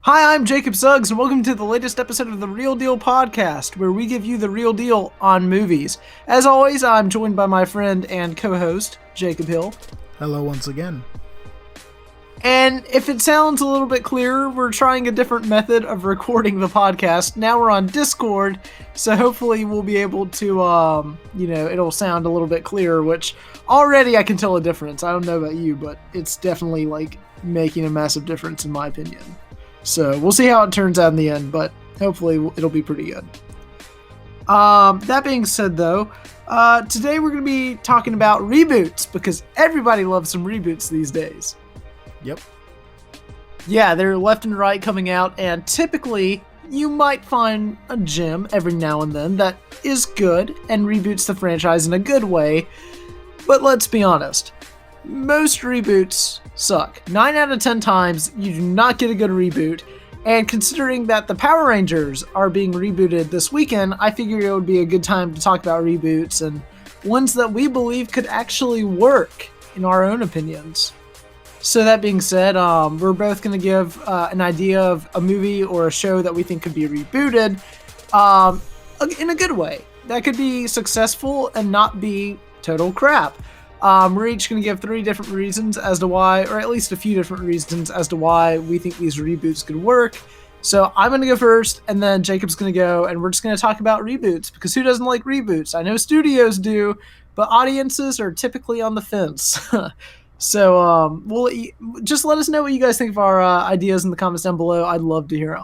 Hi, I'm Jacob Suggs, and welcome to the latest episode of the Real Deal podcast, where we give you the real deal on movies. As always, I'm joined by my friend and co-host, Jacob Hill. Hello once again. And if it sounds a little bit clearer, we're trying a different method of recording the podcast. Now we're on Discord, so hopefully we'll be able to, it'll sound a little bit clearer, which already I can tell a difference. I don't know about you, but it's definitely, making a massive difference in my opinion. So we'll see how it turns out in the end, but hopefully it'll be pretty good. That being said, though, today we're going to be talking about reboots, because everybody loves some reboots these days. Yep. Yeah, they're left and right coming out, and typically you might find a gem every now and then that is good and reboots the franchise in a good way, but let's be honest. Most reboots suck. 9 out of 10 times, you do not get a good reboot. And considering that the Power Rangers are being rebooted this weekend, I figured it would be a good time to talk about reboots and ones that we believe could actually work, in our own opinions. So that being said, we're both going to give an idea of a movie or a show that we think could be rebooted in a good way. That could be successful and not be total crap. We're each going to give 3 different reasons as to why, or at least a few different reasons as to why we think these reboots could work. So I'm going to go first, and then Jacob's going to go, and we're just going to talk about reboots, because who doesn't like reboots? I know studios do, but audiences are typically on the fence. So just let us know what you guys think of our ideas in the comments down below. I'd love to hear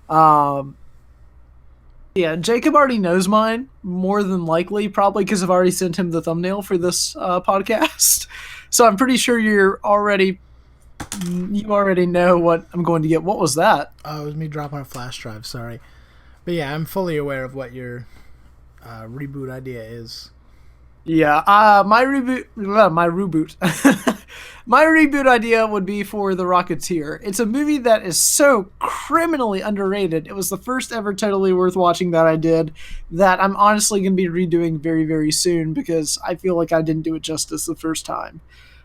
them. Yeah, Jacob already knows mine, more than likely, probably because I've already sent him the thumbnail for this podcast. So I'm pretty sure you already know what I'm going to get. What was that? Oh, it was me dropping a flash drive, sorry. But yeah, I'm fully aware of what your reboot idea is. Yeah, my reboot my reboot idea would be for The Rocketeer. It's a movie that is so criminally underrated. It was the first ever totally worth watching that I did, that I'm honestly going to be redoing very, very soon, because I feel like I didn't do it justice the first time.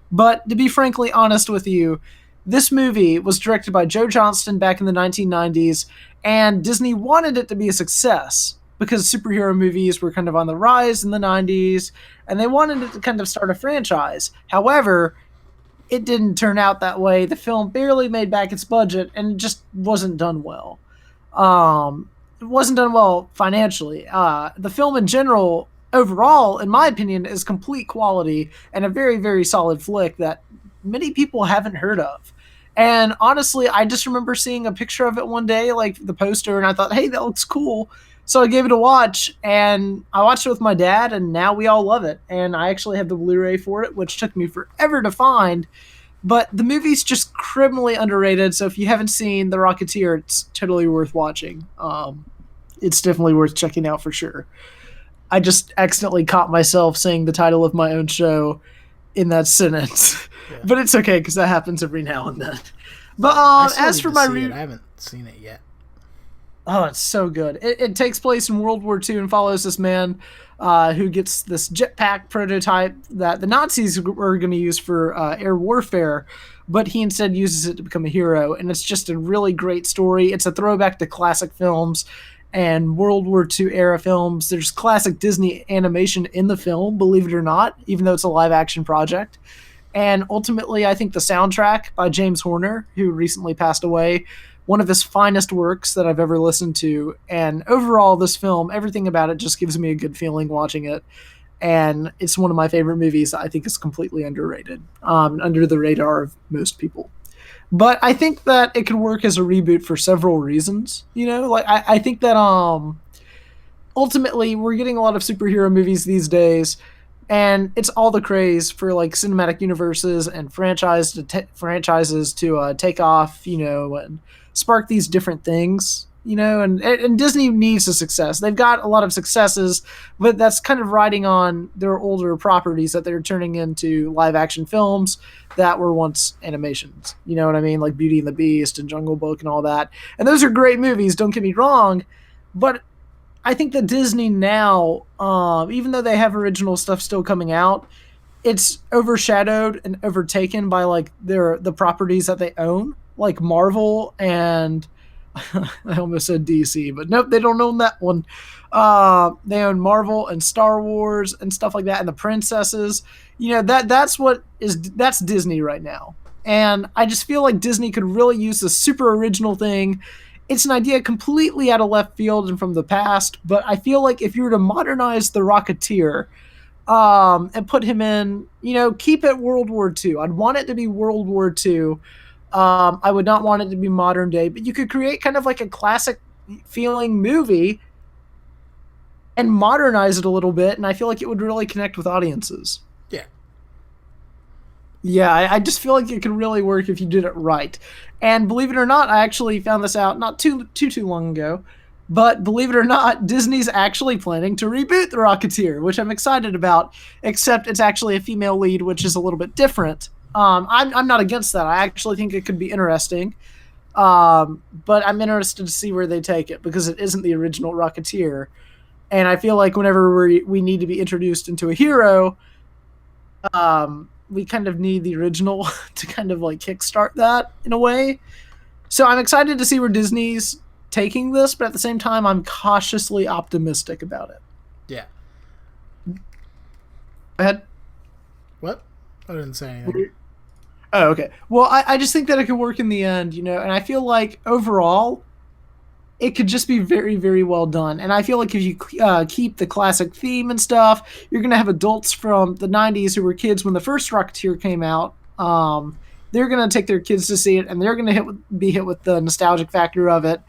But to be frankly honest with you, this movie was directed by Joe Johnston back in the 1990s, and Disney wanted it to be a success, because superhero movies were kind of on the rise in the 90s, and they wanted it to kind of start a franchise. However, it didn't turn out that way. The film barely made back its budget, and it just wasn't done well. It wasn't done well financially. The film in general, overall, in my opinion, is complete quality and a very, very solid flick that many people haven't heard of. And honestly, I just remember seeing a picture of it one day, like the poster, and I thought, hey, that looks cool. So I gave it a watch, and I watched it with my dad, and now we all love it. And I actually have the Blu-ray for it, which took me forever to find. But the movie's just criminally underrated, so if you haven't seen The Rocketeer, it's totally worth watching. It's definitely worth checking out for sure. I just accidentally caught myself saying the title of my own show in that sentence. Yeah. But it's okay, because that happens every now and then. But as for my I haven't seen it yet. Oh, it's so good. It takes place in World War II and follows this man who gets this jetpack prototype that the Nazis were going to use for air warfare, but he instead uses it to become a hero. And it's just a really great story. It's a throwback to classic films and World War II era films. There's classic Disney animation in the film, believe it or not, even though it's a live action project. And ultimately, I think the soundtrack by James Horner, who recently passed away, one of his finest works that I've ever listened to. And overall, this film, everything about it just gives me a good feeling watching it. And it's one of my favorite movies that I think is completely underrated, under the radar of most people. But I think that it could work as a reboot for several reasons. I think that ultimately we're getting a lot of superhero movies these days, and it's all the craze for cinematic universes and franchises to take off, and spark these different things, and Disney needs a success. They've got a lot of successes, but that's kind of riding on their older properties that they're turning into live action films that were once animations. You know what I mean? Like Beauty and the Beast and Jungle Book and all that. And those are great movies, don't get me wrong, but I think that Disney now, even though they have original stuff still coming out, it's overshadowed and overtaken by the properties that they own. like Marvel and I almost said DC, but nope, they don't own that one. They own Marvel and Star Wars and stuff like that, and the princesses. That's Disney right now, and I just feel like Disney could really use this super original thing. It's an idea completely out of left field and from the past, but I feel like if you were to modernize the Rocketeer, and put him in, keep it World War II. I'd want it to be World War II. I would not want it to be modern day, but you could create kind of like a classic feeling movie and modernize it a little bit, and I feel like it would really connect with audiences. Yeah. Yeah, I just feel like it could really work if you did it right. And believe it or not, I actually found this out not too long ago. But believe it or not, Disney's actually planning to reboot The Rocketeer, which I'm excited about, except it's actually a female lead, which is a little bit different. I'm not against that. I actually think it could be interesting. But I'm interested to see where they take it because it isn't the original Rocketeer. And I feel like whenever we need to be introduced into a hero, we kind of need the original to kind of like kickstart that in a way. So I'm excited to see where Disney's taking this, but at the same time, I'm cautiously optimistic about it. Yeah. Go ahead. What? I didn't say anything. Oh, okay. Well, I just think that it could work in the end, and I feel like overall, it could just be very, very well done. And I feel like if you keep the classic theme and stuff, you're going to have adults from the 90s who were kids when the first Rocketeer came out. They're going to take their kids to see it, and they're going to be hit with the nostalgic factor of it.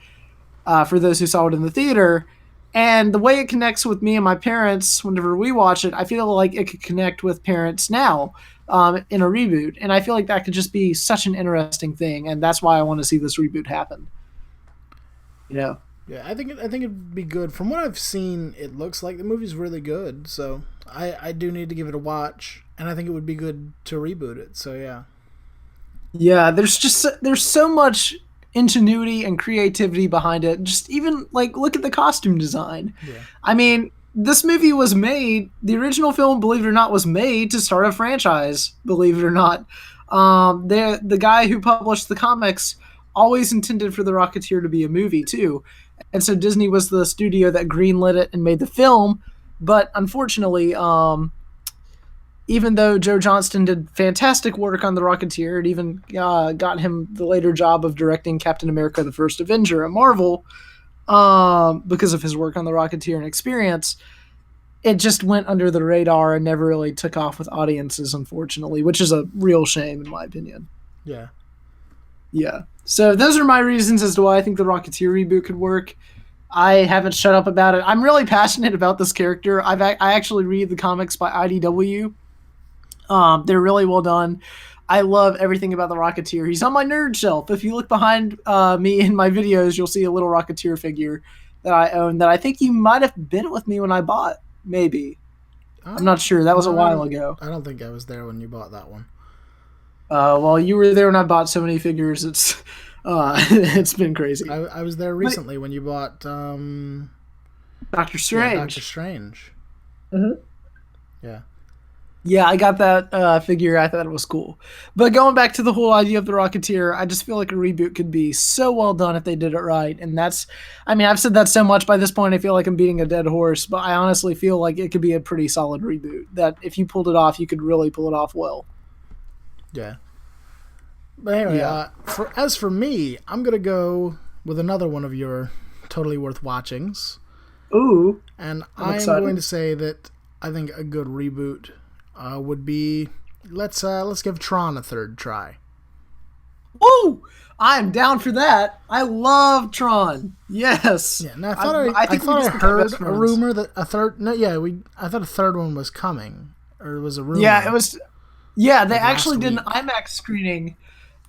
For those who saw it in the theater. And the way it connects with me and my parents whenever we watch it, I feel like it could connect with parents now in a reboot. And I feel like that could just be such an interesting thing. And that's why I want to see this reboot happen. Yeah, I think it'd be good. From what I've seen, it looks like the movie's really good. So I do need to give it a watch. And I think it would be good to reboot it. So yeah. Yeah, there's so much ingenuity and creativity behind it. Just even like look at the costume design. Yeah. I mean, this movie was made, the original film, believe it or not, was made to start a franchise, believe it or not. The guy who published the comics always intended for The Rocketeer to be a movie too. And so Disney was the studio that greenlit it and made the film. But unfortunately, even though Joe Johnston did fantastic work on The Rocketeer, it even got him the later job of directing Captain America the First Avenger at Marvel because of his work on The Rocketeer and experience, it just went under the radar and never really took off with audiences, unfortunately, which is a real shame in my opinion. Yeah. Yeah. So those are my reasons as to why I think the Rocketeer reboot could work. I haven't shut up about it. I'm really passionate about this character. I actually read the comics by IDW. They're really well done. I love everything about the Rocketeer. He's on my nerd shelf. If you look behind me in my videos, you'll see a little Rocketeer figure that I own that I think you might have been with me when I bought. Maybe. I'm not sure. That was a while ago. I don't think I was there when you bought that one. Well, you were there when I bought so many figures. It's it's been crazy. I was there recently when you bought Doctor Strange. Yeah, Doctor Strange. Mm-hmm. Yeah. Yeah, I got that figure. I thought it was cool. But going back to the whole idea of the Rocketeer, I just feel like a reboot could be so well done if they did it right. And I've said that so much by this point, I feel like I'm beating a dead horse, but I honestly feel like it could be a pretty solid reboot. That if you pulled it off, you could really pull it off well. Yeah. But anyway, Yeah. As for me, I'm going to go with another one of your totally worth watchings. Ooh. And I'm I'm going to say that I think a good reboot would be let's give Tron a third try. Woo! I'm down for that. I love Tron. Yes. Yeah. Now I thought I heard a rumor that a third. No, yeah, I thought a third one was coming, or it was a rumor. Yeah, it was. Yeah, they Like actually last did an IMAX screening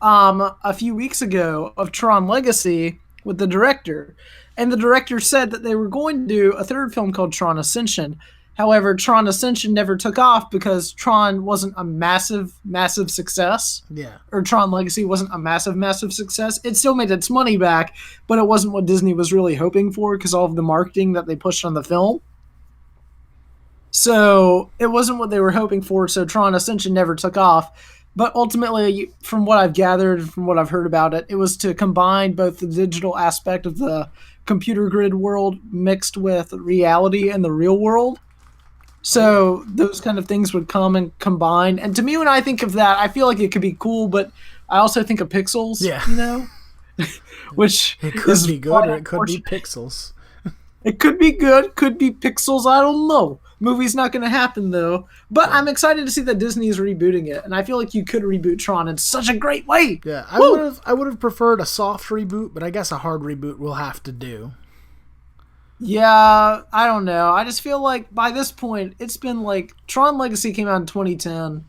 a few weeks ago of Tron Legacy with the director, and the director said that they were going to do a third film called Tron Ascension. However, Tron Ascension never took off because Tron wasn't a massive success. Yeah. Or Tron Legacy wasn't a massive success. It still made its money back, but it wasn't what Disney was really hoping for because all of the marketing that they pushed on the film. So it wasn't what they were hoping for, so Tron Ascension never took off. But ultimately, from what I've gathered, from what I've heard about it, it was to combine both the digital aspect of the computer grid world mixed with reality and the real world. Oh, So those kind of things would come and combine. And to me, when I think of that, I feel like it could be cool, but I also think of pixels, yeah. which It could is be good or it could be pixels. It could be good, could be pixels, I don't know. Movie's not going to happen though. But Yeah. I'm excited to see that Disney is rebooting it, and I feel like you could reboot Tron in such a great way. Yeah, Woo! I would have preferred a soft reboot, but I guess a hard reboot will have to do. Yeah, I don't know. I just feel like by this point, it's been like Tron Legacy came out in 2010,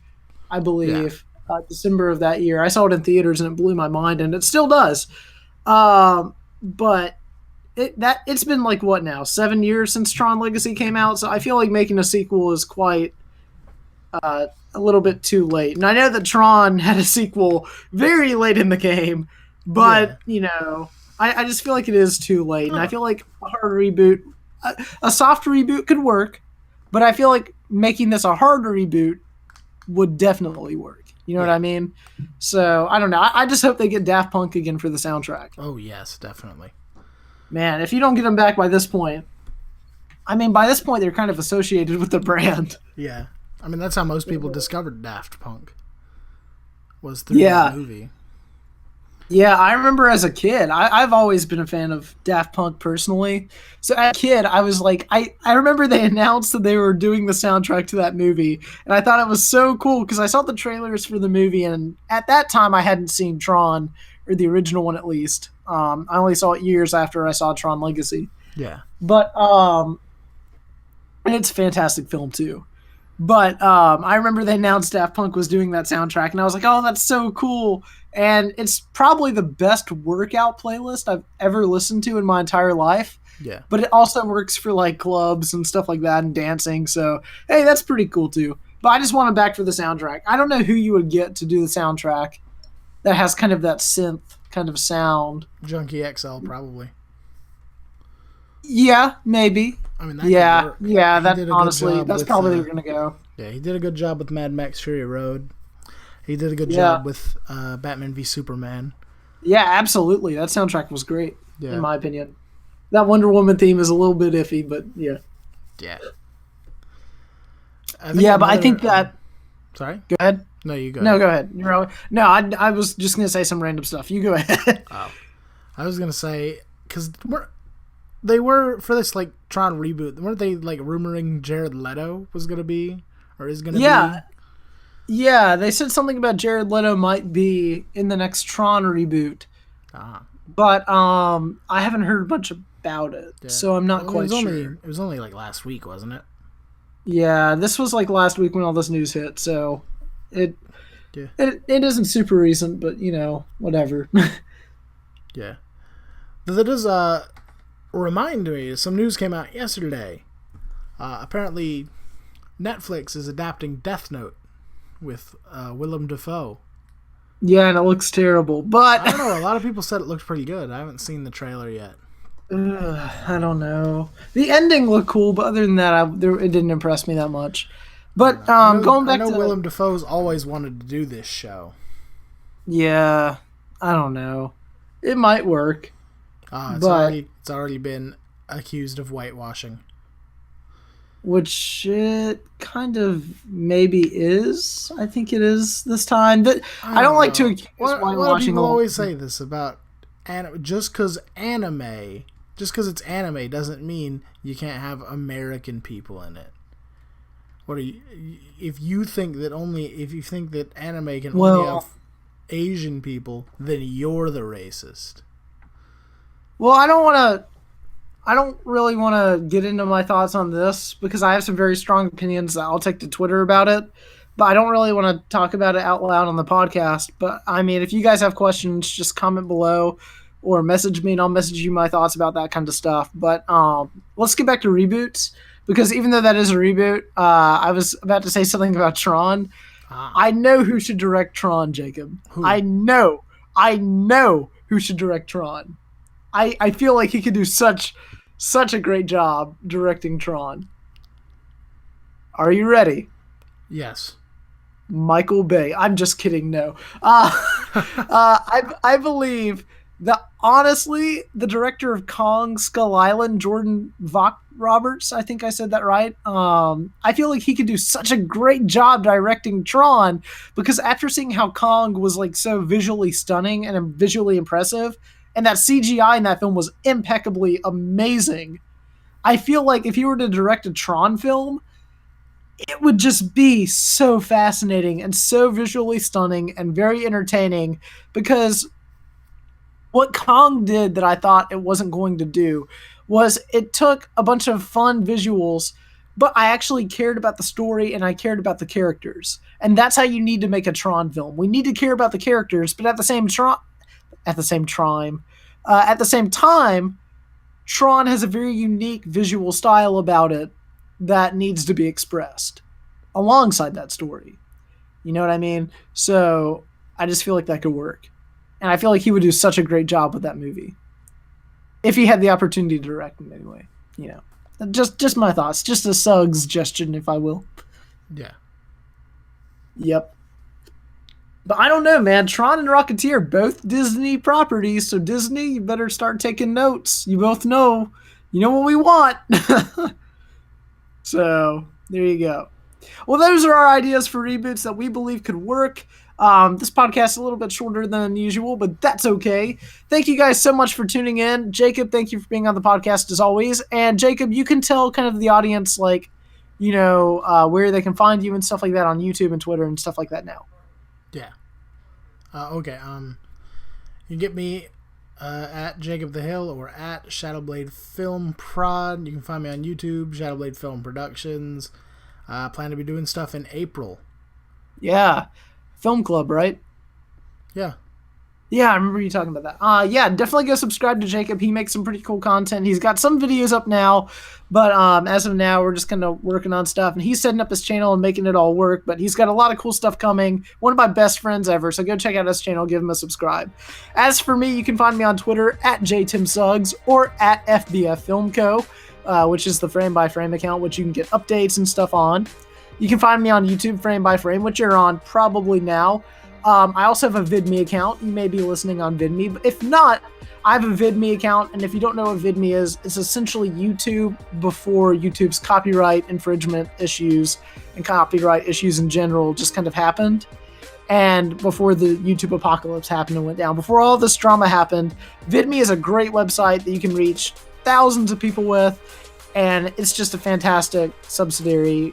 I Yeah. believe, December of that year. I saw it in theaters and it blew my mind, and it still does. But it's been like what now, 7 years since Tron Legacy came out, so I feel like making a sequel is quite a little bit too late. And I know that Tron had a sequel very late in the game, but Yeah. I just feel like it is too late, and I feel like a hard reboot, a soft reboot could work, but I feel like making this a hard reboot would definitely work. You know what I mean? So I don't know. I just hope they get Daft Punk again for the soundtrack. Oh yes, definitely. Man, if you don't get them back by this point, I mean, by this point they're kind of associated with the brand. Yeah. I mean, that's how most people discovered Daft Punk. Was through Yeah. that movie. Yeah, I remember as a kid, I've always been a fan of Daft Punk personally. So as a kid, I was like, I remember they announced that they were doing the soundtrack to that movie. And I thought it was so cool because I saw the trailers for the movie. And at that time, I hadn't seen Tron, or the original one at least. I only saw it years after I saw Tron Legacy. Yeah. But, and it's a fantastic film too. But I remember they announced Daft Punk was doing that soundtrack, and I was like, oh, that's so cool. And it's probably the best workout playlist I've ever listened to in my entire life. Yeah. But it also works for like clubs and stuff like that and dancing. So, hey, that's pretty cool too. But I just want it back for the soundtrack. I don't know who you would get to do the soundtrack that has kind of that synth kind of sound. Junkie XL probably. Yeah, maybe. I mean, that Yeah, could work. yeah. He That did a good honestly, job that's with, probably where we're gonna go. Yeah, he did a good job with Mad Max Fury Road. He did a good Yeah. job with Batman v Superman. Yeah, absolutely. That soundtrack was great, Yeah. in my opinion. That Wonder Woman theme is a little bit iffy, but yeah. Yeah. Yeah, but I think that. Sorry? Go ahead. No, you go. No, go ahead. You're all, no, I was just gonna say some random stuff. You go ahead. Oh. I was going to say, because they were, for this, like, Tron reboot, weren't they, like, rumoring Jared Leto was going to be, or is going to Yeah. be? Yeah, they said something about Jared Leto might be in the next Tron reboot, but I haven't heard much about it, so I'm not quite sure. It was only, like, last week, wasn't it? Yeah, this was like last week when all this news hit, so it isn't super recent, but whatever. Yeah. That does remind me, some news came out yesterday. Apparently, Netflix is adapting Death Note with Willem Dafoe. Yeah, and it looks terrible, but I don't know. A lot of people said it looked pretty good. I haven't seen the trailer yet. I don't know. The ending looked cool, but other than that, it didn't impress me that much. But going back to Willem Dafoe's always wanted to do this show. Yeah, I don't know. It might work. It's already been accused of whitewashing. Which it kind of maybe is. I think it is this time. But I don't like to accuse whitewashing. Why do people always say this about just because it's anime doesn't mean you can't have American people in it. What are you? If you think that anime can only have Asian people, then you're the racist. Well, I don't really want to get into my thoughts on this because I have some very strong opinions that I'll take to Twitter about it. But I don't really want to talk about it out loud on the podcast. But I mean, if you guys have questions, just comment below or message me and I'll message you my thoughts about that kind of stuff. But let's get back to reboots because even though that is a reboot, I was about to say something about Tron. I know who should direct Tron, Jacob. Who? I know who should direct Tron. I feel like he could do such a great job directing Tron. Are you ready? Yes. Michael Bay. I'm just kidding. No. I believe that honestly, the director of Kong Skull Island, Jordan Vogt Roberts, I think I said that right. I feel like he could do such a great job directing Tron because after seeing how Kong was like so visually stunning and visually impressive, and that CGI in that film was impeccably amazing, I feel like if he were to direct a Tron film, it would just be so fascinating and so visually stunning and very entertaining because what Kong did that I thought it wasn't going to do was it took a bunch of fun visuals, but I actually cared about the story and I cared about the characters. And that's how you need to make a Tron film. We need to care about the characters, but at the same time, Tron has a very unique visual style about it that needs to be expressed alongside that story. You know what I mean? So I just feel like that could work. And I feel like he would do such a great job with that movie. If he had the opportunity to direct it anyway. You know. Just my thoughts. Just a Suggs suggestion, if I will. Yeah. Yep. But I don't know, man. Tron and Rocketeer, both Disney properties. So Disney, you better start taking notes. You both know. You know what we want. So there you go. Well, those are our ideas for reboots that we believe could work. This podcast is a little bit shorter than usual, but that's okay. Thank you guys so much for tuning in. Jacob, thank you for being on the podcast as always. And Jacob, you can tell kind of the audience, like, you know, where they can find you and stuff like that on YouTube and Twitter and stuff like that now. Yeah. Okay. You can get me at Jacob the Hill or at Shadowblade Film Prod. You can find me on YouTube, Shadowblade Film Productions. Plan to be doing stuff in April. Yeah. Film Club, right? Yeah. Yeah, I remember you talking about that. Yeah, definitely go subscribe to Jacob. He makes some pretty cool content. He's got some videos up now, but as of now, we're just kind of working on stuff. And he's setting up his channel and making it all work, but he's got a lot of cool stuff coming. One of my best friends ever, so go check out his channel, give him a subscribe. As for me, you can find me on Twitter at jtimsuggs or at FBF Film Co., which is the Frame by Frame account, which you can get updates and stuff on. You can find me on YouTube, Frame by Frame, which you're on probably now. I also have a Vidme account. You may be listening on Vidme, but if not, I have a Vidme account, and if you don't know what Vidme is, it's essentially YouTube before YouTube's copyright infringement issues and copyright issues in general just kind of happened, and before the YouTube apocalypse happened and went down. Before all this drama happened, Vidme is a great website that you can reach thousands of people with, and it's just a fantastic subsidiary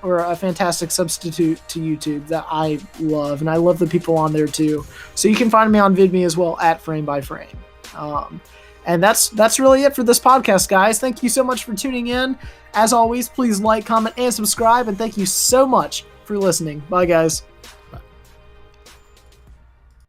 or a fantastic substitute to YouTube that I love, and I love the people on there too. So you can find me on Vidme as well at Frame by Frame. And that's really it for this podcast, guys. Thank you so much for tuning in. As always, please like, comment, and subscribe, and thank you so much for listening. Bye, guys.